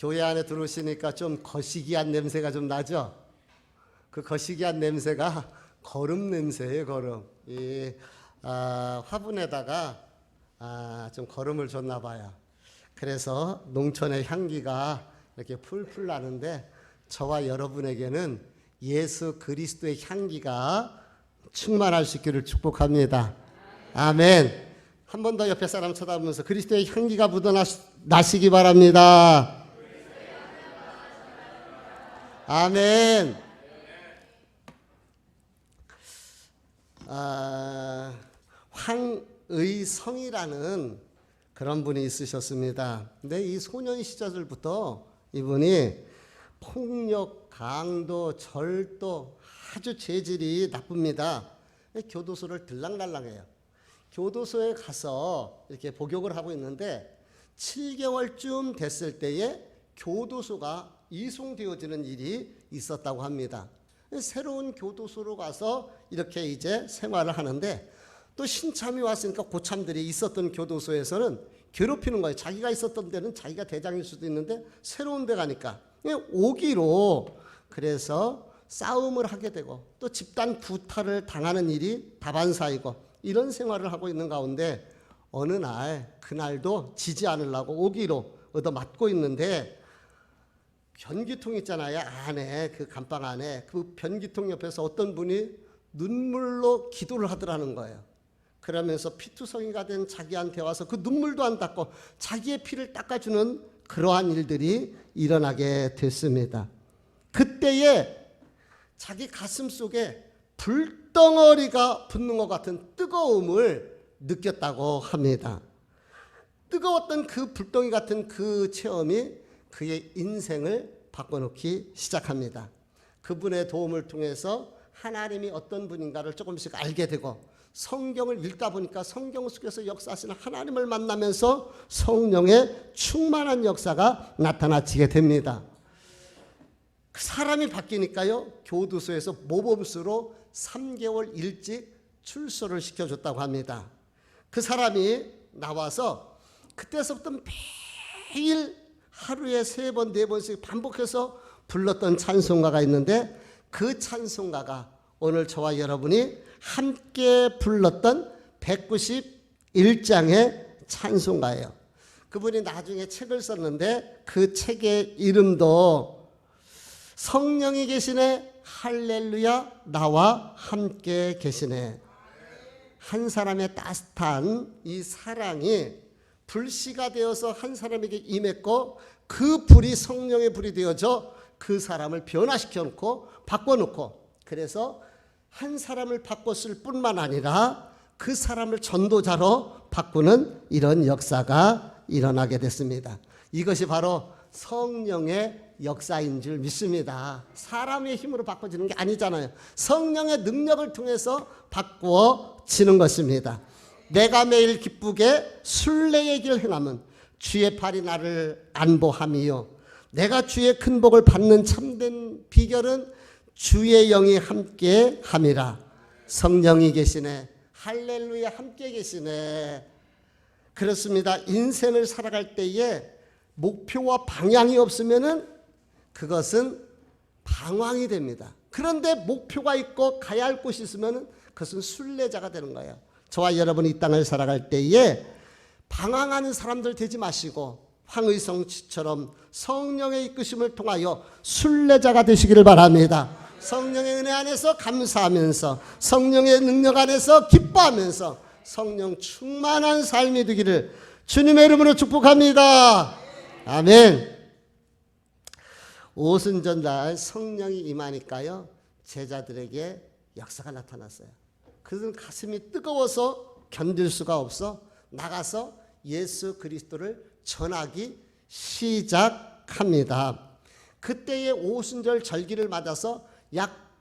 교회 안에 들어오시니까 좀 거시기한 냄새가 좀 나죠? 그 거시기한 냄새가 거름 냄새예요, 거름. 화분에다가 좀 거름을 줬나 봐요. 그래서 농촌의 향기가 이렇게 풀풀 나는데 저와 여러분에게는 예수 그리스도의 향기가 충만할 수 있기를 축복합니다. 아멘. 한 번 더 옆에 사람 쳐다보면서 그리스도의 향기가 묻어나시기 바랍니다. 아멘. 황의성이라는 그런 분이 있으셨습니다. 근데 이 소년 시절부터 이분이 폭력, 강도, 절도 아주 죄질이 나쁩니다. 교도소를 들락날락해요. 교도소에 가서 이렇게 복역을 하고 있는데 7개월쯤 됐을 때에 교도소가 이송되어지는 일이 있었다고 합니다. 새로운 교도소로 가서 이렇게 이제 생활을 하는데 또 신참이 왔으니까 고참들이 있었던 교도소에서는 괴롭히는 거예요. 자기가 있었던 데는 자기가 대장일 수도 있는데 새로운 데 가니까 오기로 그래서 싸움을 하게 되고 또 집단 구타를 당하는 일이 다반사이고 이런 생활을 하고 있는 가운데 어느 날 그날도 지지 않으려고 오기로 얻어맞고 있는데 변기통 있잖아요. 안에 그 감방 안에 그 변기통 옆에서 어떤 분이 눈물로 기도를 하더라는 거예요. 그러면서 피투성이가 된 자기한테 와서 그 눈물도 안 닦고 자기의 피를 닦아주는 그러한 일들이 일어나게 됐습니다. 그때에 자기 가슴 속에 불덩어리가 붙는 것 같은 뜨거움을 느꼈다고 합니다. 뜨거웠던 그 불덩이 같은 그 체험이 그의 인생을 바꿔놓기 시작합니다. 그분의 도움을 통해서 하나님이 어떤 분인가를 조금씩 알게 되고 성경을 읽다 보니까 성경 속에서 역사하시는 하나님을 만나면서 성령의 충만한 역사가 나타나지게 됩니다. 그 사람이 바뀌니까요, 교도소에서 모범수로 3개월 일찍 출소를 시켜줬다고 합니다. 그 사람이 나와서 그때서부터 매일 하루에 3번, 4번씩 반복해서 불렀던 찬송가가 있는데 그 찬송가가 오늘 저와 여러분이 함께 불렀던 191장의 찬송가예요. 그분이 나중에 책을 썼는데 그 책의 이름도 성령이 계시네 할렐루야 나와 함께 계시네. 한 사람의 따뜻한 이 사랑이 불씨가 되어서 한 사람에게 임했고 그 불이 성령의 불이 되어져 그 사람을 변화시켜 놓고 바꿔놓고 그래서 한 사람을 바꿨을 뿐만 아니라 그 사람을 전도자로 바꾸는 이런 역사가 일어나게 됐습니다. 이것이 바로 성령의 역사인 줄 믿습니다. 사람의 힘으로 바꿔지는 게 아니잖아요. 성령의 능력을 통해서 바꾸어지는 것입니다. 내가 매일 기쁘게 순례의 길 행하면 주의 팔이 나를 안보함이요. 내가 주의 큰 복을 받는 참된 비결은 주의 영이 함께 함이라. 성령이 계시네. 할렐루야 함께 계시네. 그렇습니다. 인생을 살아갈 때에 목표와 방향이 없으면은 그것은 방황이 됩니다. 그런데 목표가 있고 가야 할 곳이 있으면은 그것은 순례자가 되는 거예요. 저와 여러분이 이 땅을 살아갈 때에 방황하는 사람들 되지 마시고 황의성처럼 성령의 이끄심을 통하여 순례자가 되시기를 바랍니다. 성령의 은혜 안에서 감사하면서 성령의 능력 안에서 기뻐하면서 성령 충만한 삶이 되기를 주님의 이름으로 축복합니다. 아멘. 오순절날 성령이 임하니까요 제자들에게 역사가 나타났어요. 그들은 가슴이 뜨거워서 견딜 수가 없어 나가서 예수 그리스도를 전하기 시작합니다. 그때의 오순절 절기를 맞아서 약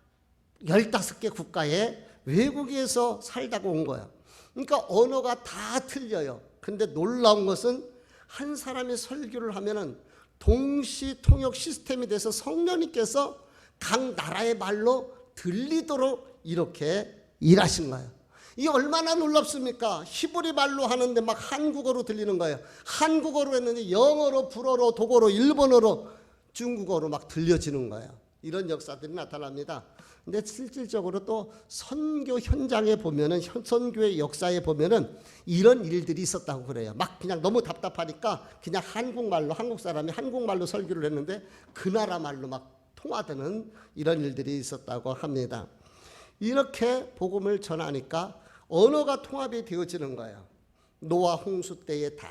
15개 국가에 외국에서 살다가 온 거예요. 그러니까 언어가 다 틀려요. 근데 놀라운 것은 한 사람이 설교를 하면은 동시 통역 시스템이 돼서 성령님께서 각 나라의 말로 들리도록 이렇게 일하신 거예요. 이 얼마나 놀랍습니까? 히브리 말로 하는데 막 한국어로 들리는 거예요. 한국어로 했는데 영어로, 불어로, 독어로, 일본어로, 중국어로 막 들려지는 거예요. 이런 역사들이 나타납니다. 근데 실질적으로 또 선교 현장에 보면은, 선교의 역사에 보면은 이런 일들이 있었다고 그래요. 막 그냥 너무 답답하니까 그냥 한국말로, 한국 사람이 한국말로 설교를 했는데 그 나라 말로 막 통화되는 이런 일들이 있었다고 합니다. 이렇게 복음을 전하니까 언어가 통합이 되어지는 거예요. 노아 홍수 때에 다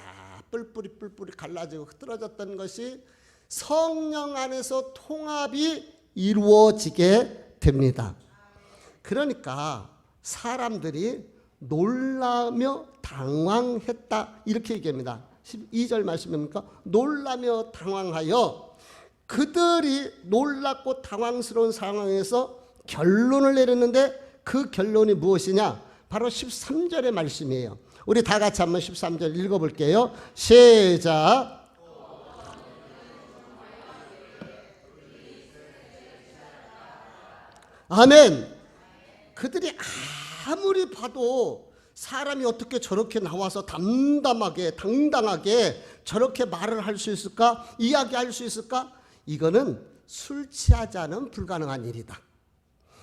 뿔뿔이 갈라지고 흐트러졌던 것이 성령 안에서 통합이 이루어지게 됩니다. 그러니까 사람들이 놀라며 당황했다 이렇게 얘기합니다. 12절 말씀입니까? 놀라며 당황하여, 그들이 놀랍고 당황스러운 상황에서 결론을 내렸는데 그 결론이 무엇이냐? 바로 13절의 말씀이에요. 우리 다 같이 한번 13절 읽어볼게요. 시작. 아멘. 그들이 아무리 봐도 사람이 어떻게 저렇게 나와서 담담하게 당당하게 저렇게 말을 할 수 있을까? 이야기할 수 있을까? 이거는 술 취하지 않으면 불가능한 일이다.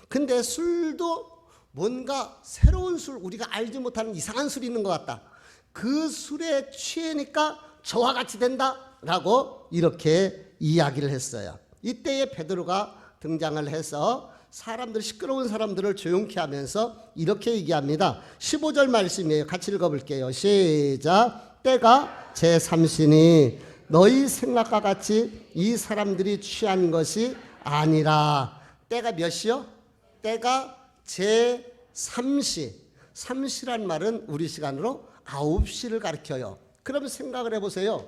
근데 술도 뭔가 새로운 술, 우리가 알지 못하는 이상한 술이 있는 것 같다. 그 술에 취하니까 저와 같이 된다라고 이렇게 이야기를 했어요. 이때에 베드로가 등장을 해서 사람들, 시끄러운 사람들을 조용케 하면서 이렇게 얘기합니다. 15절 말씀이에요. 같이 읽어볼게요. 시작. 때가 제3시니 너희 생각과 같이 이 사람들이 취한 것이 아니라. 때가 몇 시요? 때가 제3시. 3시란 말은 우리 시간으로 9시를 가리켜요. 그러면 생각을 해보세요.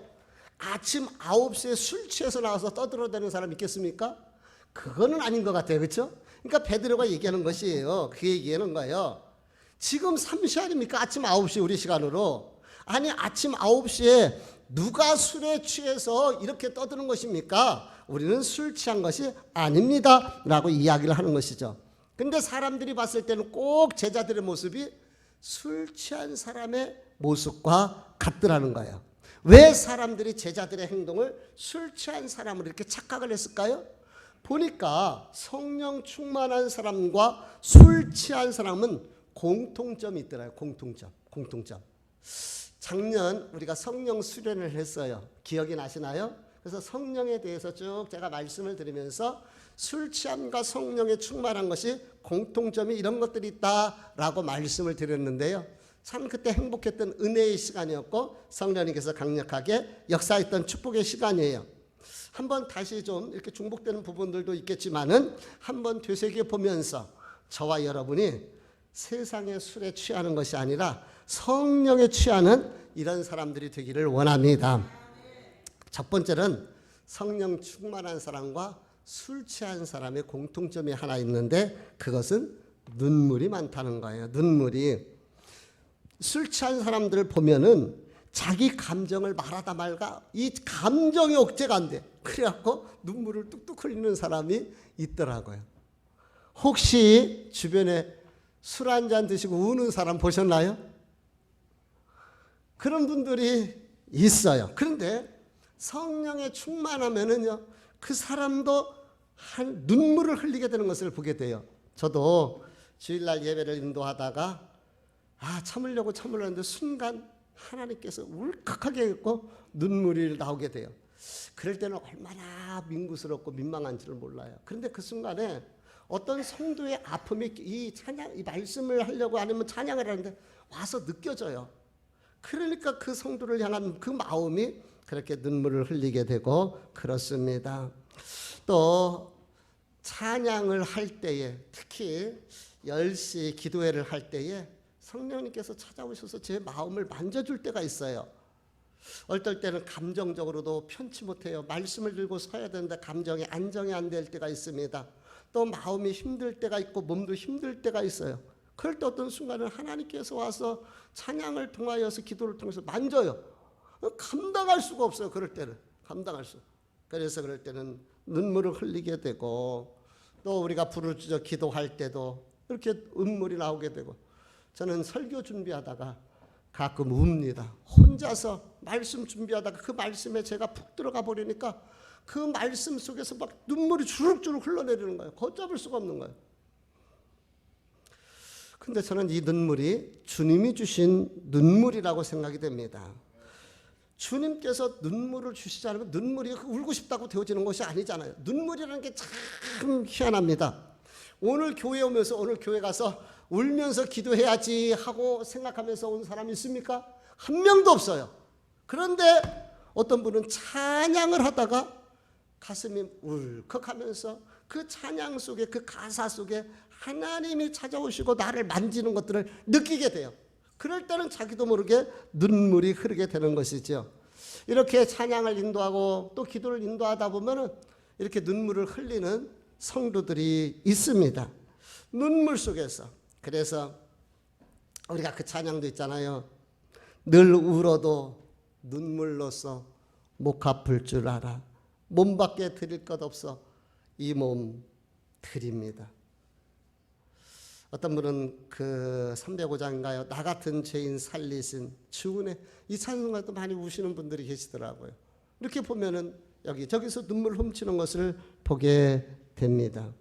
아침 9시에 술 취해서 나와서 떠들어대는 사람 있겠습니까? 그거는 아닌 것 같아요. 그렇죠? 그러니까 베드로가 얘기하는 것이에요. 그 얘기하는 거예요. 지금 3시 아닙니까? 아침 9시 우리 시간으로. 아니 아침 9시에 누가 술에 취해서 이렇게 떠드는 것입니까? 우리는 술 취한 것이 아닙니다 라고 이야기를 하는 것이죠. 근데 사람들이 봤을 때는 꼭 제자들의 모습이 술 취한 사람의 모습과 같더라는 거예요. 왜 사람들이 제자들의 행동을 술 취한 사람으로 이렇게 착각을 했을까요? 보니까 성령 충만한 사람과 술 취한 사람은 공통점이 있더라고요. 공통점. 작년 우리가 성령 수련을 했어요. 기억이 나시나요? 그래서 성령에 대해서 쭉 제가 말씀을 드리면서 술 취함과 성령에 충만한 것이 공통점이 이런 것들이 있다라고 말씀을 드렸는데요. 참 그때 행복했던 은혜의 시간이었고 성령님께서 강력하게 역사했던 축복의 시간이에요. 한번 다시 좀 이렇게 중복되는 부분들도 있겠지만은 한번 되새겨 보면서 저와 여러분이 세상의 술에 취하는 것이 아니라 성령에 취하는 이런 사람들이 되기를 원합니다. 첫 번째는 성령 충만한 사람과 술 취한 사람의 공통점이 하나 있는데 그것은 눈물이 많다는 거예요. 눈물이. 술 취한 사람들을 보면은 자기 감정을 말하다 말까 이 감정이 억제가 안 돼. 그래갖고 눈물을 뚝뚝 흘리는 사람이 있더라고요. 혹시 주변에 술 한잔 드시고 우는 사람 보셨나요? 그런 분들이 있어요. 그런데 성령에 충만하면은요, 그 사람도 한 눈물을 흘리게 되는 것을 보게 돼요. 저도 주일날 예배를 인도하다가 참으려고 했는데 순간 하나님께서 울컥하게 했고 눈물이 나오게 돼요. 그럴 때는 얼마나 민구스럽고 민망한지를 몰라요. 그런데 그 순간에 어떤 성도의 아픔이 이 말씀을 하려고 아니면 찬양을 하는데 와서 느껴져요. 그러니까 그 성도를 향한 그 마음이 그렇게 눈물을 흘리게 되고 그렇습니다. 또 찬양을 할 때에 특히 10시 기도회를 할 때에 성령님께서 찾아오셔서 제 마음을 만져줄 때가 있어요. 어떨 때는 감정적으로도 편치 못해요. 말씀을 들고 서야 되는데 감정이 안정이 안 될 때가 있습니다. 또 마음이 힘들 때가 있고 몸도 힘들 때가 있어요. 그럴 때 어떤 순간은 하나님께서 와서 찬양을 통하여서 기도를 통해서 만져요. 감당할 수가 없어요. 그럴 때는 감당할 수. 그래서 그럴 때는 눈물을 흘리게 되고 또 우리가 부르짖어 기도할 때도 이렇게 눈물이 나오게 되고 저는 설교 준비하다가 가끔 웁니다. 혼자서 말씀 준비하다가 그 말씀에 제가 푹 들어가 버리니까 그 말씀 속에서 막 눈물이 주룩주룩 흘러내리는 거예요. 걷잡을 수가 없는 거예요. 근데 저는 이 눈물이 주님이 주신 눈물이라고 생각이 됩니다. 주님께서 눈물을 주시지 않으면 눈물이 울고 싶다고 되어지는 것이 아니잖아요. 눈물이라는 게 참 희한합니다. 오늘 교회 오면서 오늘 교회 가서 울면서 기도해야지 하고 생각하면서 온 사람이 있습니까? 한 명도 없어요. 그런데 어떤 분은 찬양을 하다가 가슴이 울컥하면서 그 찬양 속에 그 가사 속에 하나님이 찾아오시고 나를 만지는 것들을 느끼게 돼요. 그럴 때는 자기도 모르게 눈물이 흐르게 되는 것이죠. 이렇게 찬양을 인도하고 또 기도를 인도하다 보면은 이렇게 눈물을 흘리는 성도들이 있습니다. 눈물 속에서. 그래서 우리가 그 찬양도 있잖아요. 늘 울어도 눈물로써 목 아플 줄 알아. 몸밖에 드릴 것 없어 이 몸 드립니다. 어떤 분은 그 305장인가요? 나 같은 죄인 살리신 주은혜, 이 찬송가도 많이 우시는 분들이 계시더라고요. 이렇게 보면은 저기서 눈물 훔치는 것을 보게 됩니다.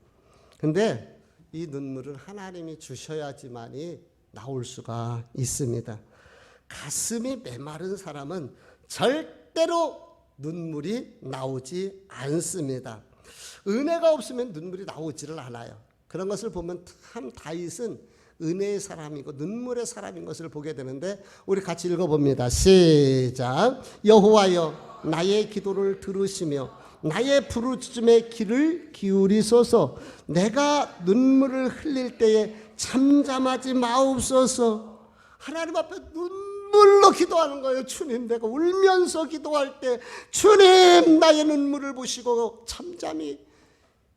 근데 이 눈물은 하나님이 주셔야지만이 나올 수가 있습니다. 가슴이 메마른 사람은 절대로 눈물이 나오지 않습니다. 은혜가 없으면 눈물이 나오지를 않아요. 그런 것을 보면 참 다윗은 은혜의 사람이고 눈물의 사람인 것을 보게 되는데 우리 같이 읽어봅니다. 시작. 여호와여 나의 기도를 들으시며 나의 부르짖음에 귀를 기울이소서. 내가 눈물을 흘릴 때에 잠잠하지 마옵소서. 하나님 앞에 눈물로 기도하는 거예요. 주님, 내가 울면서 기도할 때 주님 나의 눈물을 보시고 잠잠히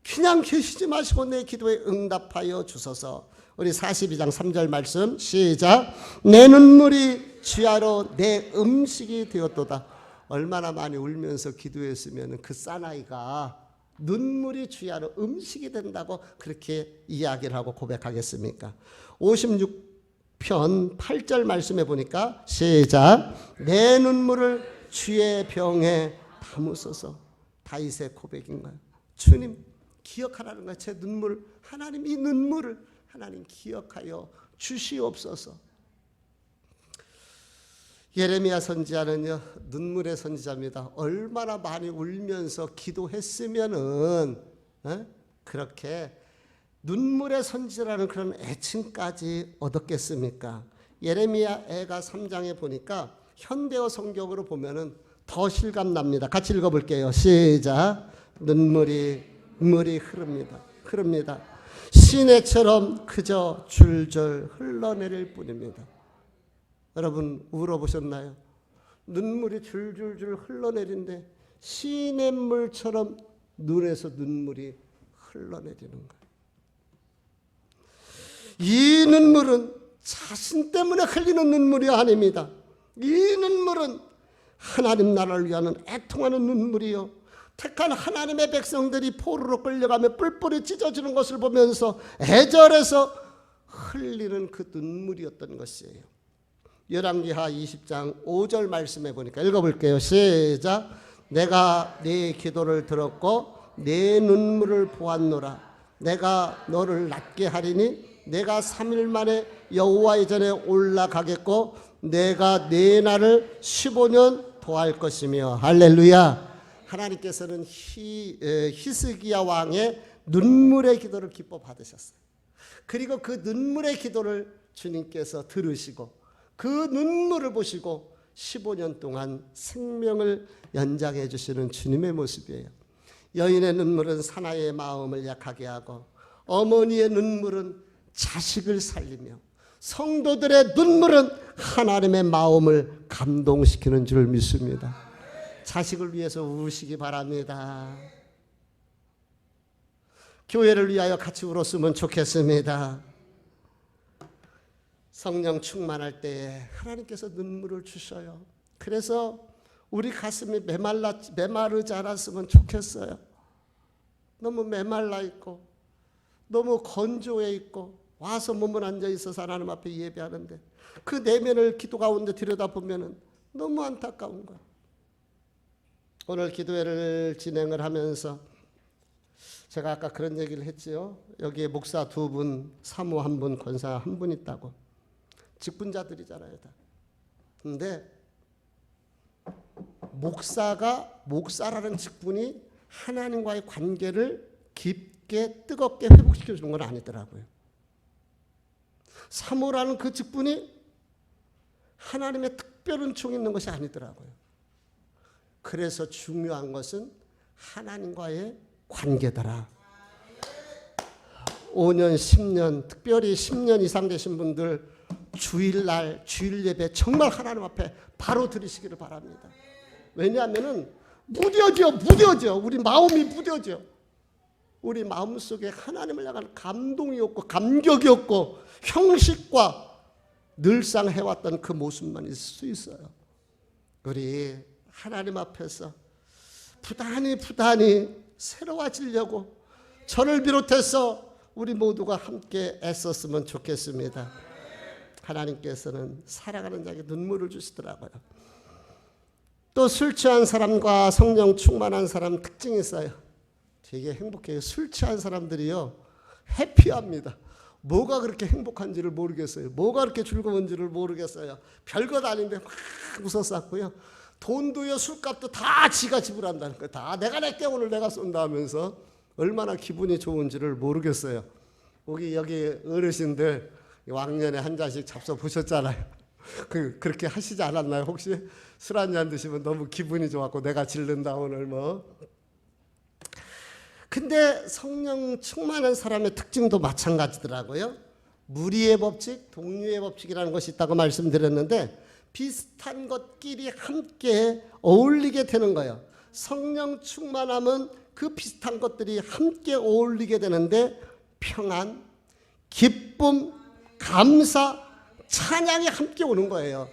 그냥 계시지 마시고 내 기도에 응답하여 주소서. 우리 42장 3절 말씀 시작. 내 눈물이 주야로 내 음식이 되었도다. 얼마나 많이 울면서 기도했으면 그 사나이가 눈물이 주야로 음식이 된다고 그렇게 이야기를 하고 고백하겠습니까? 56편 8절 말씀에 보니까 시작. 내 눈물을 주의 병에 담으소서. 다윗의 고백인가요? 주님 기억하라는 거예요. 제 눈물, 하나님 이 눈물을 하나님 기억하여 주시옵소서. 예레미야 선지자는요 눈물의 선지자입니다. 얼마나 많이 울면서 기도했으면은 그렇게 눈물의 선지자라는 그런 애칭까지 얻었겠습니까? 예레미야 애가 3장에 보니까 현대어 성경으로 보면은 더 실감납니다. 같이 읽어볼게요. 시작. 눈물이 흐릅니다. 시내처럼 그저 줄줄 흘러내릴 뿐입니다. 여러분 울어보셨나요? 눈물이 줄줄줄 흘러내리는데 시냇물처럼 눈에서 눈물이 흘러내리는 거예요. 이 눈물은 자신 때문에 흘리는 눈물이 아닙니다. 이 눈물은 하나님 나라를 위하는 애통하는 눈물이요, 택한 하나님의 백성들이 포로로 끌려가며 뿔뿔이 찢어지는 것을 보면서 애절해서 흘리는 그 눈물이었던 것이에요. 열왕기하 20장 5절 말씀해 보니까 읽어볼게요. 시작. 내가 네 기도를 들었고 네 눈물을 보았노라. 내가 너를 낫게 하리니 내가 3일 만에 여호와의 전에 올라가겠고 내가 네 날을 15년 도할 것이며. 할렐루야. 하나님께서는 히스기야 왕의 눈물의 기도를 기뻐 받으셨어요. 그리고 그 눈물의 기도를 주님께서 들으시고 그 눈물을 보시고 15년 동안 생명을 연장해 주시는 주님의 모습이에요. 여인의 눈물은 사나이의 마음을 약하게 하고 어머니의 눈물은 자식을 살리며 성도들의 눈물은 하나님의 마음을 감동시키는 줄 믿습니다. 자식을 위해서 우시기 바랍니다. 교회를 위하여 같이 울었으면 좋겠습니다. 성령 충만할 때에 하나님께서 눈물을 주셔요. 그래서 우리 가슴이 메마르지 않았으면 좋겠어요. 너무 메말라 있고 너무 건조해 있고 와서 몸을 앉아 있어서 하나님 앞에 예배하는데 그 내면을 기도 가운데 들여다보면 너무 안타까운 거예요. 오늘 기도회를 진행을 하면서 제가 아까 그런 얘기를 했지요. 여기에 목사 2분, 사모 1분, 권사 1분 있다고. 직분자들이잖아요, 다. 근데 목사라는 직분이 하나님과의 관계를 깊게 뜨겁게 회복시켜 주는 건 아니더라고요. 사모라는 그 직분이 하나님의 특별 은총이 있는 것이 아니더라고요. 그래서 중요한 것은 하나님과의 관계더라. 5년, 10년, 특별히 10년 이상 되신 분들 주일날, 주일 예배 정말 하나님 앞에 바로 드리시기를 바랍니다. 왜냐하면 무뎌져. 우리 마음이 무뎌져. 우리 마음속에 하나님을 향한 감동이 없고 감격이 없고 형식과 늘상 해왔던 그 모습만 있을 수 있어요. 우리 하나님 앞에서 부단히 새로워지려고 저를 비롯해서 우리 모두가 함께 애썼으면 좋겠습니다. 하나님께서는 살아가는 자에게 눈물을 주시더라고요. 또 술 취한 사람과 성령 충만한 사람 특징이 있어요. 되게 행복해요. 술 취한 사람들이요 해피합니다. 뭐가 그렇게 행복한지를 모르겠어요. 뭐가 그렇게 즐거운지를 모르겠어요. 별것 아닌데 막 웃었었고요. 돈도요 술값도 다 지가 지불한다는 거예요. 다 내가 낼게 오늘 내가 쏜다 하면서 얼마나 기분이 좋은지를 모르겠어요. 여기 어르신들 왕년에 한 잔씩 잡숴 보셨잖아요. 그렇게 하시지 않았나요? 혹시 술 한 잔 드시면 너무 기분이 좋았고 내가 질른다 오늘 뭐. 근데 성령 충만한 사람의 특징도 마찬가지더라고요. 무리의 법칙, 동류의 법칙이라는 것이 있다고 말씀드렸는데 비슷한 것끼리 함께 어울리게 되는 거예요. 성령 충만함은 그 비슷한 것들이 함께 어울리게 되는데 평안, 기쁨, 감사, 찬양이 함께 오는 거예요.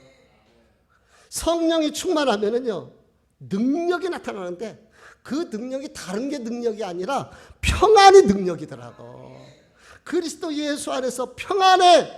성령이 충만하면은요 능력이 나타나는데 그 능력이 다른 게 능력이 아니라 평안이 능력이더라고. 그리스도 예수 안에서 평안해.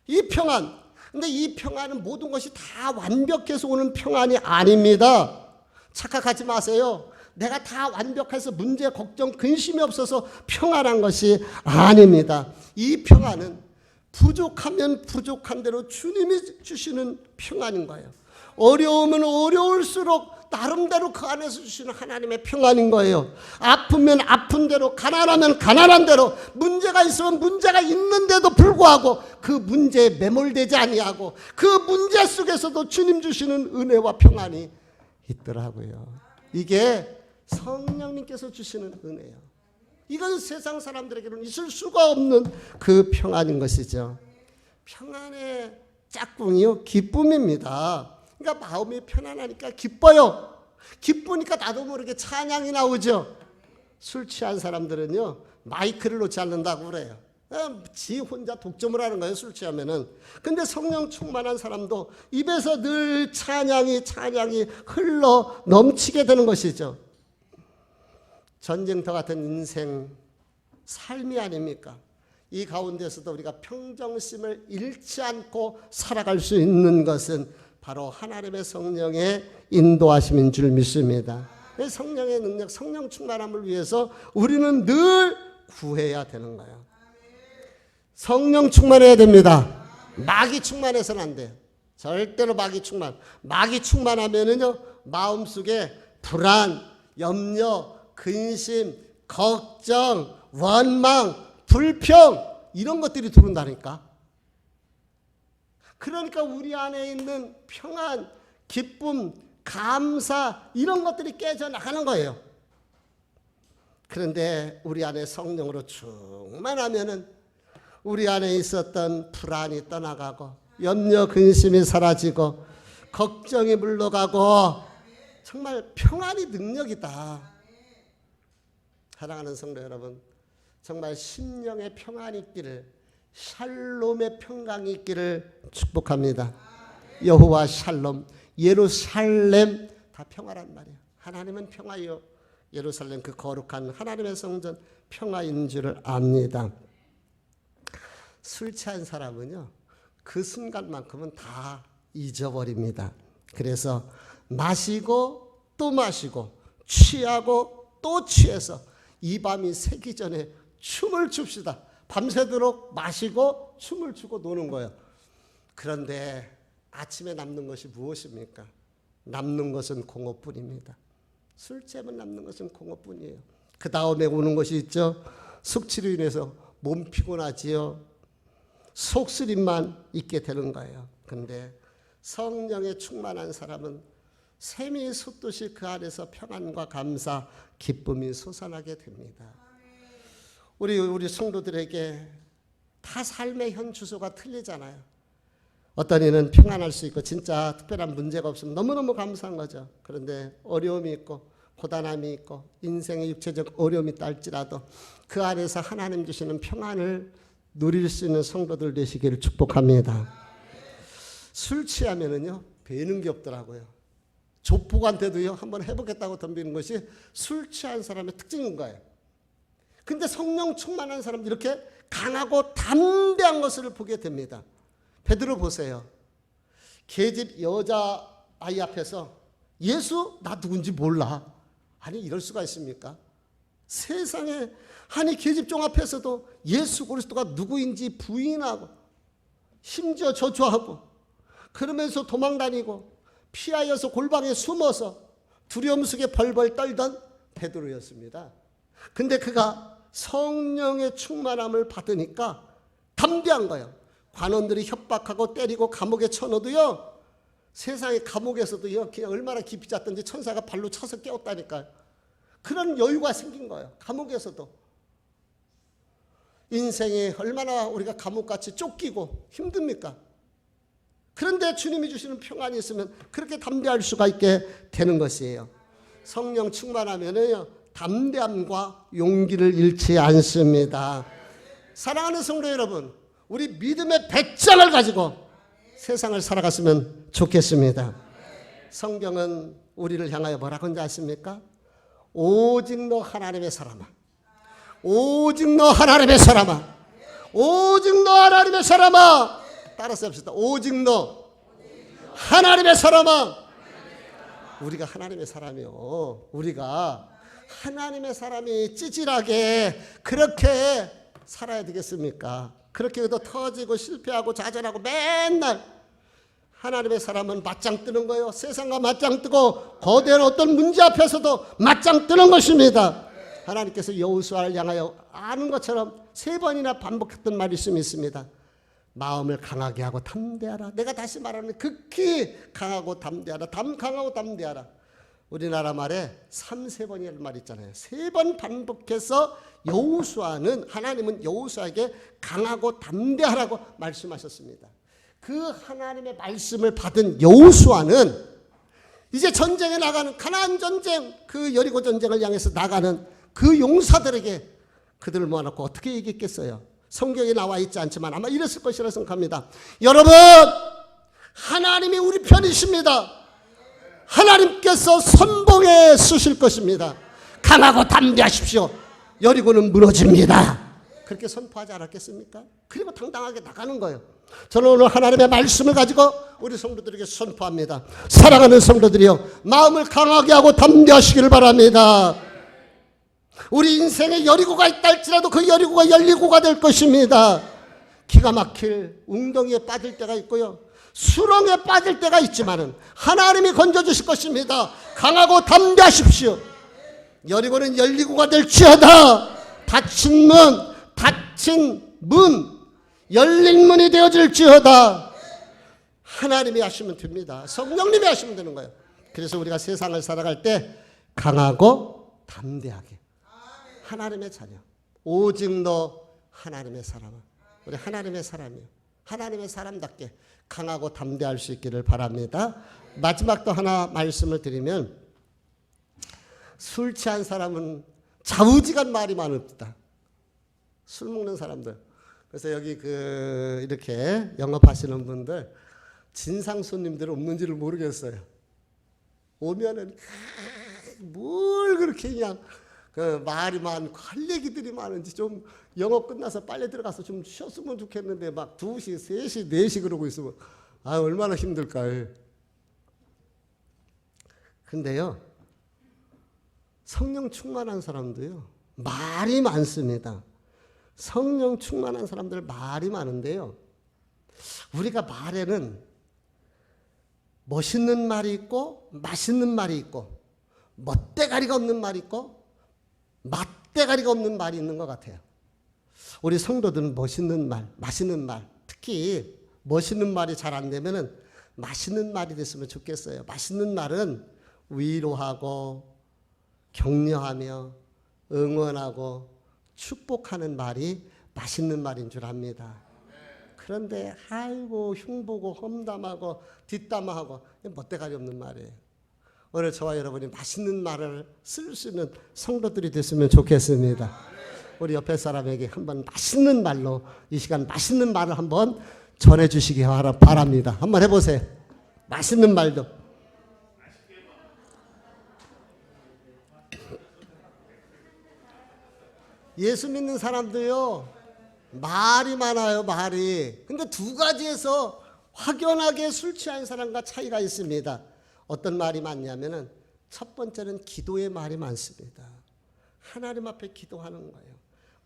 이 평안. 근데 이 평안은 모든 것이 다 완벽해서 오는 평안이 아닙니다. 착각하지 마세요. 내가 다 완벽해서 문제, 걱정, 근심이 없어서 평안한 것이 아닙니다. 이 평안은 부족하면 부족한 대로 주님이 주시는 평안인 거예요. 어려우면 어려울수록 나름대로 그 안에서 주시는 하나님의 평안인 거예요. 아프면 아픈 대로, 가난하면 가난한 대로, 문제가 있으면 문제가 있는데도 불구하고 그 문제에 매몰되지 아니하고 그 문제 속에서도 주님 주시는 은혜와 평안이 있더라고요. 이게 성령님께서 주시는 은혜예요. 이건 세상 사람들에게는 있을 수가 없는 그 평안인 것이죠. 평안의 짝꿍이요 기쁨입니다. 그러니까 마음이 편안하니까 기뻐요. 기쁘니까 나도 모르게 찬양이 나오죠. 술 취한 사람들은요 마이크를 놓지 않는다고 그래요. 지 혼자 독점을 하는 거예요, 술 취하면은. 근데 성령 충만한 사람도 입에서 늘 찬양이 흘러 넘치게 되는 것이죠. 전쟁터 같은 인생 삶이 아닙니까? 이 가운데서도 우리가 평정심을 잃지 않고 살아갈 수 있는 것은 바로 하나님의 성령의 인도하심인 줄 믿습니다. 성령의 능력, 성령 충만함을 위해서 우리는 늘 구해야 되는 거예요. 성령 충만해야 됩니다. 마귀 충만해서는 안 돼요. 절대로 마귀 충만하면은요 마음속에 불안, 염려, 근심, 걱정, 원망, 불평 이런 것들이 들어온다니까. 그러니까 우리 안에 있는 평안, 기쁨, 감사 이런 것들이 깨져나가는 거예요. 그런데 우리 안에 성령으로 충만하면은 우리 안에 있었던 불안이 떠나가고 염려, 근심이 사라지고 걱정이 물러가고 정말 평안이 능력이다. 사랑하는 성도 여러분, 정말 심령의 평안이 있기를, 샬롬의 평강이 있기를 축복합니다. 여호와 샬롬, 예루살렘 다 평화란 말이에요. 하나님은 평화요. 예루살렘 그 거룩한 하나님의 성전 평화인 줄을 압니다. 술 취한 사람은요, 그 순간만큼은 다 잊어버립니다. 그래서 마시고 또 마시고 취하고 또 취해서 이 밤이 새기 전에 춤을 춥시다. 밤새도록 마시고 춤을 추고 노는 거예요. 그런데 아침에 남는 것이 무엇입니까? 남는 것은 공허뿐입니다. 술 취하면 남는 것은 공허뿐이에요. 그 다음에 오는 것이 있죠. 숙취로 인해서 몸 피곤하지요. 속쓰림만 있게 되는 거예요. 그런데 성령에 충만한 사람은 샘이 솟듯이 그 안에서 평안과 감사, 기쁨이 솟아나게 됩니다. 우리 성도들에게 다 삶의 현 주소가 틀리잖아요. 어떤 이는 평안할 수 있고 진짜 특별한 문제가 없으면 너무너무 감사한 거죠. 그런데 어려움이 있고 고단함이 있고 인생의 육체적 어려움이 있달지라도 그 안에서 하나님 주시는 평안을 누릴 수 있는 성도들 되시기를 축복합니다. 술 취하면은요 배는 게 없더라고요. 족보한테도요 한번 해보겠다고 덤비는 것이 술 취한 사람의 특징인 거예요. 근데 성령 충만한 사람들 이렇게 강하고 담대한 것을 보게 됩니다. 베드로 보세요. 계집 여자아이 앞에서 예수 나 누군지 몰라. 아니 이럴 수가 있습니까? 세상에 아니 계집종 앞에서도 예수 그리스도가 누구인지 부인하고 심지어 저주하고 그러면서 도망다니고 피하여서 골방에 숨어서 두려움 속에 벌벌 떨던 베드로였습니다. 근데 그가 성령의 충만함을 받으니까 담대한 거예요. 관원들이 협박하고 때리고 감옥에 쳐넣어도요. 세상의 감옥에서도요. 그냥 얼마나 깊이 잤던지 천사가 발로 차서 깨웠다니까요. 그런 여유가 생긴 거예요. 감옥에서도. 인생이 얼마나 우리가 감옥같이 쫓기고 힘듭니까? 그런데 주님이 주시는 평안이 있으면 그렇게 담대할 수가 있게 되는 것이에요. 성령 충만하면은요. 담대함과 용기를 잃지 않습니다. 사랑하는 성도 여러분, 우리 믿음의 배짱을 가지고 세상을 살아갔으면 좋겠습니다. 성경은 우리를 향하여 뭐라고 하는지 아십니까? 오직 너 하나님의 사람아, 오직 너 하나님의 사람아, 오직 너 하나님의 사람아. 따라서 합시다. 오직 너 하나님의 사람아. 우리가 하나님의 사람이요. 우리가 하나님의 사람이 찌질하게 그렇게 살아야 되겠습니까? 그렇게 해도 터지고 실패하고 좌절하고 맨날 하나님의 사람은 맞짱 뜨는 거예요. 세상과 맞짱 뜨고 거대한 어떤 문제 앞에서도 맞짱 뜨는 것입니다. 하나님께서 여호수아를 향하여 아는 것처럼 3번이나 반복했던 말씀이 있습니다. 마음을 강하게 하고 담대하라. 내가 다시 말하는 극히 강하고 담대하라. 강하고 담대하라. 우리나라 말에 3-3번이라는 말 있잖아요. 3번 반복해서 여호수아는 하나님은 여호수아에게 강하고 담대하라고 말씀하셨습니다. 그 하나님의 말씀을 받은 여호수아는 이제 전쟁에 나가는 가나안 전쟁, 그 여리고 전쟁을 향해서 나가는 그 용사들에게 그들을 모아놓고 어떻게 얘기했겠어요? 성경에 나와 있지 않지만 아마 이랬을 것이라 생각합니다. 여러분, 하나님이 우리 편이십니다. 하나님께서 선봉에 쓰실 것입니다. 강하고 담대하십시오. 여리고는 무너집니다. 그렇게 선포하지 않았겠습니까? 그리고 당당하게 나가는 거예요. 저는 오늘 하나님의 말씀을 가지고 우리 성도들에게 선포합니다. 사랑하는 성도들이여, 마음을 강하게 하고 담대하시기를 바랍니다. 우리 인생에 여리고가 있다 할지라도 그 여리고가 열리고가 될 것입니다. 기가 막힐 웅덩이에 빠질 때가 있고요, 수렁에 빠질 때가 있지만은 하나님이 건져주실 것입니다. 강하고 담대하십시오. 여리고는 열리고가 될지어다. 닫힌 문, 열린 문이 되어질지어다. 하나님이 하시면 됩니다. 성령님이 하시면 되는 거예요. 그래서 우리가 세상을 살아갈 때 강하고 담대하게, 하나님의 자녀, 오직 너 하나님의 사람아. 우리 하나님의 사람이요, 하나님의 사람답게 강하고 담대할 수 있기를 바랍니다. 마지막 또 하나 말씀을 드리면, 술 취한 사람은 좌우지간 말이 많습니다. 술 먹는 사람들. 그래서 여기 이렇게 영업하시는 분들 진상 손님들 없는지를 모르겠어요. 오면은 뭘 그렇게 그냥 그 말이 많고 할 얘기들이 많은지 좀 영업 끝나서 빨리 들어가서 좀 쉬었으면 좋겠는데 막 2시, 3시, 4시 그러고 있으면 아 얼마나 힘들까요. 근데요 성령 충만한 사람도요 말이 많습니다. 성령 충만한 사람들 말이 많은데요 우리가 말에는 멋있는 말이 있고 맛있는 말이 있고 멋대가리가 없는 말이 있고 맛대가리가 없는 말이 있는 것 같아요. 우리 성도들은 멋있는 말, 맛있는 말, 특히 멋있는 말이 잘 안 되면은 맛있는 말이 됐으면 좋겠어요. 맛있는 말은 위로하고 격려하며 응원하고 축복하는 말이 맛있는 말인 줄 압니다. 그런데 아이고 흉보고 험담하고 뒷담화하고 멋대가리 없는 말이에요. 오늘 저와 여러분이 맛있는 말을 쓸 수 있는 성도들이 됐으면 좋겠습니다. 우리 옆에 사람에게 한번 맛있는 말로 이 시간 맛있는 말을 한번 전해주시기 바랍니다. 한번 해보세요. 맛있는 말도. 예수 믿는 사람도요 말이 많아요. 말이. 근데 두 가지에서 확연하게 술 취한 사람과 차이가 있습니다. 어떤 말이 많냐면은 첫 번째는 기도의 말이 많습니다. 하나님 앞에 기도하는 거예요.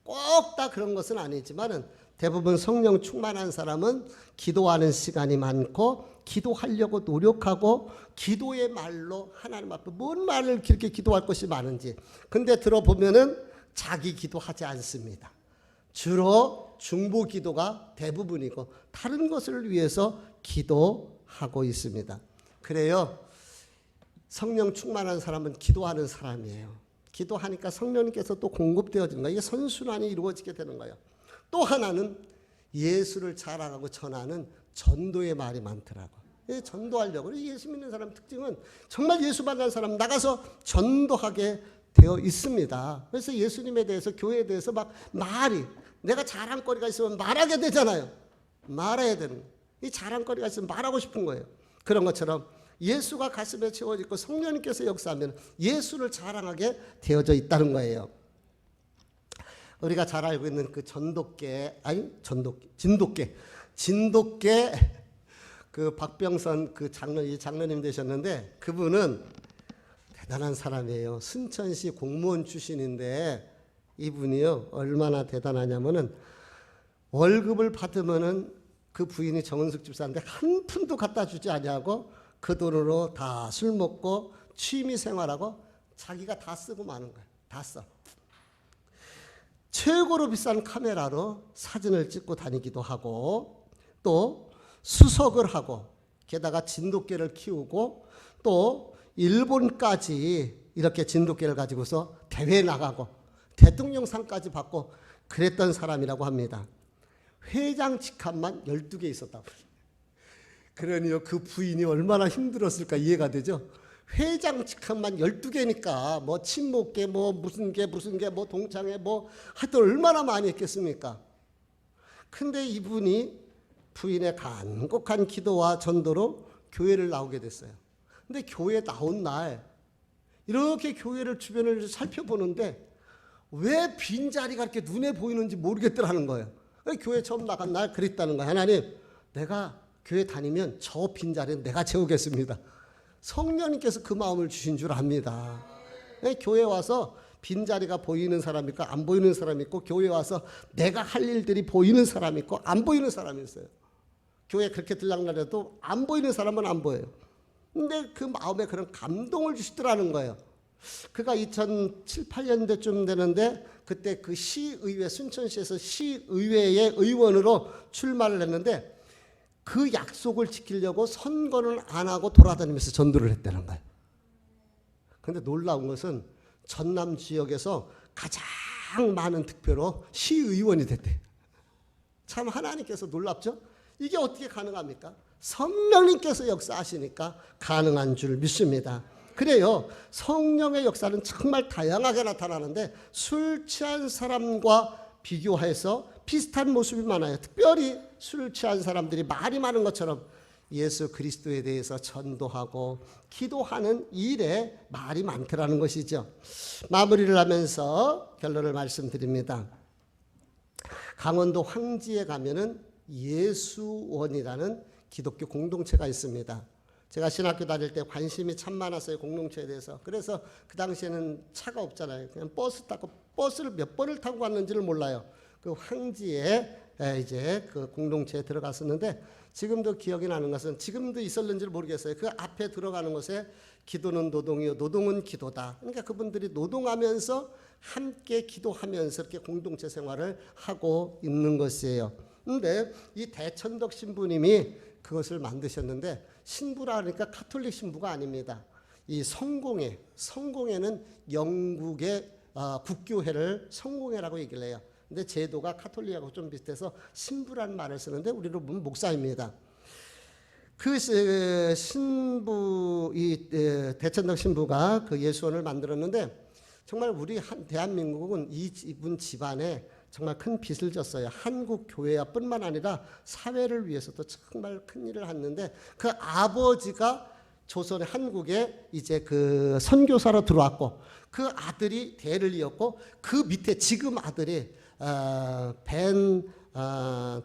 꼭 다 그런 것은 아니지만은 대부분 성령 충만한 사람은 기도하는 시간이 많고 기도하려고 노력하고 기도의 말로 하나님 앞에 뭔 말을 그렇게 기도할 것이 많은지. 근데 들어보면은 자기 기도하지 않습니다. 주로 중보 기도가 대부분이고 다른 것을 위해서 기도하고 있습니다. 그래요. 성령 충만한 사람은 기도하는 사람이에요. 기도하니까 성령님께서 또 공급되어지는 거예요. 이게 선순환이 이루어지게 되는 거예요. 또 하나는 예수를 자랑하고 전하는 전도의 말이 많더라고요. 전도하려고. 예수 믿는 사람 특징은 정말 예수 만난 사람 나가서 전도하게 되어 있습니다. 그래서 예수님에 대해서 교회에 대해서 막 말이 내가 자랑거리가 있으면 말하게 되잖아요. 말해야 되는 거예요. 이 자랑거리가 있으면 말하고 싶은 거예요. 그런 것처럼 예수가 가슴에 채워지고 성령님께서 역사하면 예수를 자랑하게 되어져 있다는 거예요. 우리가 잘 알고 있는 그 진돗개 그 박병선 그 장로님 되셨는데 그분은 대단한 사람이에요. 순천시 공무원 출신인데 이분이요 얼마나 대단하냐면은 월급을 받으면은 그 부인이 정은숙 집사인데 한 푼도 갖다 주지 아니하고 그 돈으로 다 술 먹고 취미 생활하고 자기가 다 쓰고 마는 거예요. 다 써. 최고로 비싼 카메라로 사진을 찍고 다니기도 하고 또 수석을 하고 게다가 진돗개를 키우고 또 일본까지 이렇게 진돗개를 가지고서 대회에 나가고 대통령상까지 받고 그랬던 사람이라고 합니다. 회장 직함만 12개 있었다고. 그러니요 그 부인이 얼마나 힘들었을까 이해가 되죠. 회장 직함만 12개니까 뭐 친목계 뭐 무슨 개 뭐 동창회 뭐 하여튼 얼마나 많이 했겠습니까. 근데 이분이 부인의 간곡한 기도와 전도로 교회를 나오게 됐어요. 근데 교회 나온 날 이렇게 교회를 주변을 살펴보는데 왜 빈자리가 이렇게 눈에 보이는지 모르겠더라는 거예요. 교회 처음 나간 날 그랬다는 거예요. 하나님 내가 교회 다니면 저 빈자리는 내가 채우겠습니다. 성령님께서 그 마음을 주신 줄 압니다. 교회 와서 빈자리가 보이는 사람 있고 안 보이는 사람 있고 교회 와서 내가 할 일들이 보이는 사람 있고 안 보이는 사람이 있어요. 교회 그렇게 들락날해도 안 보이는 사람은 안 보여요. 근데 그 마음에 그런 감동을 주시더라는 거예요. 그가 2007, 8년대쯤 되는데 그때 그 시의회 순천시에서 시의회의 의원으로 출마를 했는데 그 약속을 지키려고 선거는 안 하고 돌아다니면서 전도를 했다는 거예요. 그런데 놀라운 것은 전남 지역에서 가장 많은 득표로 시의원이 됐대요. 참 하나님께서 놀랍죠? 이게 어떻게 가능합니까? 성령님께서 역사하시니까 가능한 줄 믿습니다. 그래요. 성령의 역사는 정말 다양하게 나타나는데 술 취한 사람과 비교해서 비슷한 모습이 많아요. 특별히 술 취한 사람들이 말이 많은 것처럼 예수 그리스도에 대해서 전도하고 기도하는 일에 말이 많더라는 것이죠. 마무리를 하면서 결론을 말씀드립니다. 강원도 황지에 가면은 예수원이라는 기독교 공동체가 있습니다. 제가 신학교 다닐 때 관심이 참 많았어요, 공동체에 대해서. 그래서 그 당시에는 차가 없잖아요. 그냥 버스 타고, 버스를 몇 번을 타고 갔는지를 몰라요. 그 황지에 이제 그 공동체에 들어갔었는데, 지금도 기억이 나는 것은, 지금도 있었는지를 모르겠어요. 그 앞에 들어가는 곳에 기도는 노동이요 노동은 기도다. 그러니까 그분들이 노동하면서 함께 기도하면서 이렇게 공동체 생활을 하고 있는 것이에요. 근데 이 대천덕 신부님이 그것을 만드셨는데, 신부라 그러니까 가톨릭 신부가 아닙니다. 이 성공회는 영국의 국교회를 성공회라고 얘기를 해요. 근데 제도가 가톨릭하고 좀 비슷해서 신부라는 말을 쓰는데, 우리로 보면 목사입니다. 그 신부, 이 대천덕 신부가 그 예수원을 만들었는데, 정말 우리 대한민국은 이분 집안에 정말 큰 빚을 졌어요. 한국 교회뿐만 아니라 사회를 위해서도 정말 큰 일을 했는데, 그 아버지가 조선의 한국에 이제 그 선교사로 들어왔고, 그 아들이 대를 이었고, 그 밑에 지금 아들이 벤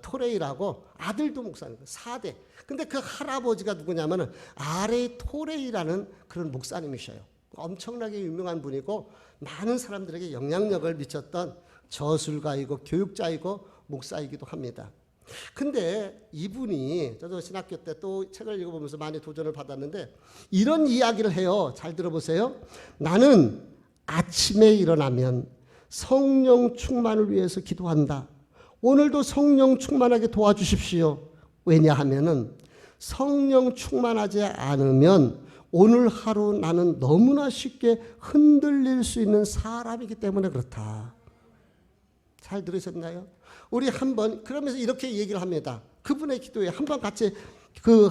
토레이라고 아들도 목사님 4대. 근데 그 할아버지가 누구냐면은 아레이 토레이라는 그런 목사님이셔요. 엄청나게 유명한 분이고 많은 사람들에게 영향력을 미쳤던 저술가이고 교육자이고 목사이기도 합니다. 근데 이분이, 저도 신학교 때 또 책을 읽어보면서 많이 도전을 받았는데, 이런 이야기를 해요. 잘 들어보세요. 나는 아침에 일어나면 성령 충만을 위해서 기도한다. 오늘도 성령 충만하게 도와주십시오. 왜냐하면은 성령 충만하지 않으면 오늘 하루 나는 너무나 쉽게 흔들릴 수 있는 사람이기 때문에 그렇다. 잘 들으셨나요? 우리 한번 그러면서 이렇게 얘기를 합니다. 그분의 기도에 한번 같이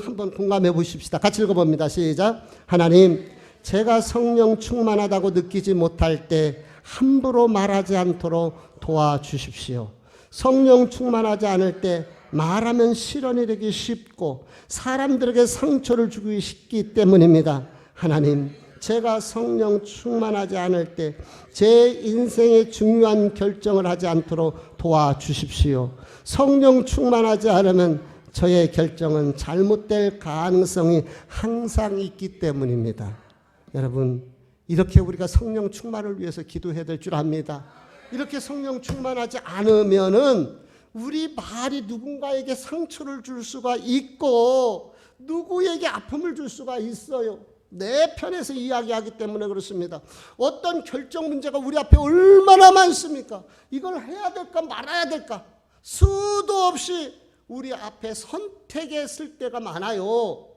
한번 공감해 보십시다. 같이 읽어봅니다. 시작. 하나님, 제가 성령 충만하다고 느끼지 못할 때 함부로 말하지 않도록 도와주십시오. 성령 충만하지 않을 때 말하면 실언이 되기 쉽고 사람들에게 상처를 주기 쉽기 때문입니다. 하나님, 제가 성령 충만하지 않을 때 제 인생의 중요한 결정을 하지 않도록 도와주십시오. 성령 충만하지 않으면 저의 결정은 잘못될 가능성이 항상 있기 때문입니다. 여러분, 이렇게 우리가 성령 충만을 위해서 기도해야 될 줄 압니다. 이렇게 성령 충만하지 않으면은 우리 말이 누군가에게 상처를 줄 수가 있고 누구에게 아픔을 줄 수가 있어요. 내 편에서 이야기하기 때문에 그렇습니다. 어떤 결정 문제가 우리 앞에 얼마나 많습니까? 이걸 해야 될까 말아야 될까? 수도 없이 우리 앞에 선택했을 때가 많아요.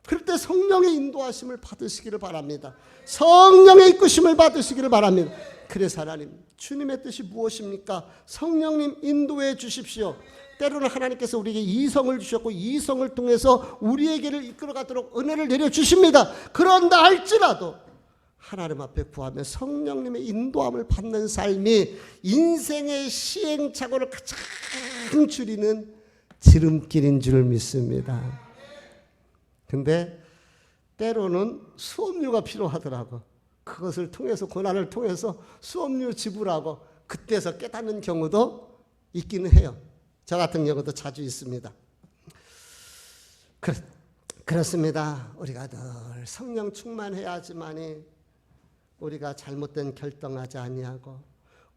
그럴 때 성령의 인도하심을 받으시기를 바랍니다. 성령의 이끄심을 받으시기를 바랍니다. 그래서 하나님, 주님의 뜻이 무엇입니까? 성령님 인도해 주십시오. 때로는 하나님께서 우리에게 이성을 주셨고 이성을 통해서 우리에게를 이끌어가도록 은혜를 내려주십니다. 그런다 할지라도 하나님 앞에 구하며 성령님의 인도함을 받는 삶이 인생의 시행착오를 가장 줄이는 지름길인 줄 믿습니다. 근데 때로는 수업료가 필요하더라고. 그것을 통해서, 고난을 통해서 수업료 지불하고 그때서 깨닫는 경우도 있기는 해요. 저 같은 경우도 자주 있습니다. 그렇습니다. 우리가 늘 성령 충만해야지만이 우리가 잘못된 결정하지 아니하고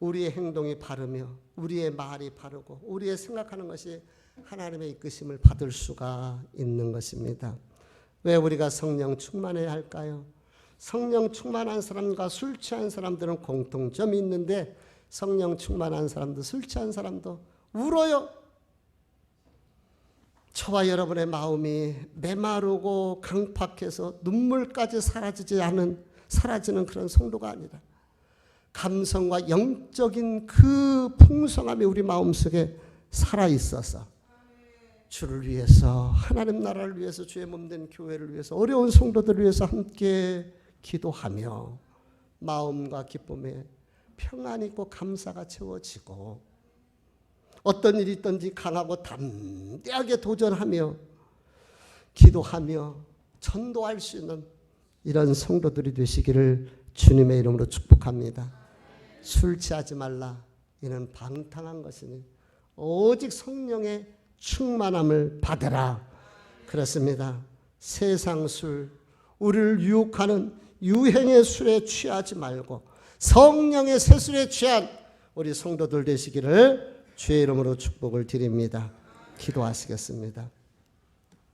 우리의 행동이 바르며 우리의 말이 바르고 우리의 생각하는 것이 하나님의 이끄심을 받을 수가 있는 것입니다. 왜 우리가 성령 충만해야 할까요? 성령 충만한 사람과 술 취한 사람들은 공통점이 있는데 성령 충만한 사람도 술 취한 사람도 울어요. 저와 여러분의 마음이 메마르고 강팍해서 눈물까지 사라지는 그런 성도가 아니라 감성과 영적인 그 풍성함이 우리 마음속에 살아있어서 주를 위해서, 하나님 나라를 위해서, 주의 몸된 교회를 위해서, 어려운 성도들을 위해서 함께 기도하며 마음과 기쁨에 평안이 있고 감사가 채워지고 어떤 일이 있든지 강하고 담대하게 도전하며 기도하며 전도할 수 있는 이런 성도들이 되시기를 주님의 이름으로 축복합니다. 술 취하지 말라. 이는 방탕한 것이니 오직 성령의 충만함을 받으라. 그렇습니다. 세상 술, 우리를 유혹하는 유행의 술에 취하지 말고 성령의 새술에 취한 우리 성도들 되시기를 주의 이름으로 축복을 드립니다. 기도하시겠습니다.